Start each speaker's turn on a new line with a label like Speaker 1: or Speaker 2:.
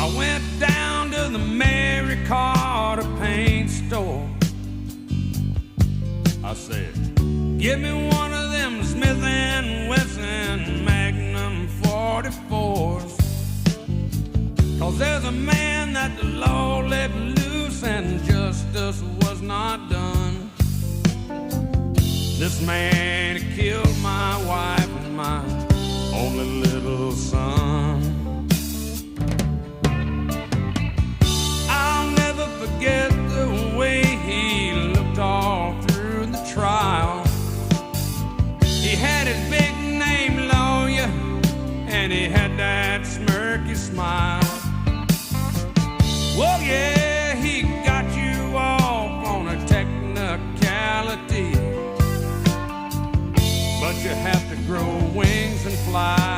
Speaker 1: I went down to the Mary Carter paint store. I said, give me one of them Smith & Wesson Magnum 44s. 'Cause there's a man that the law let loose and justice was not done. This man killed my wife and my only little son. I'll never forget the way he looked all through the trial. He had his big name lawyer and he had that smirky smile. Well, yeah, he got you off on a technicality, but you have to grow wings and fly.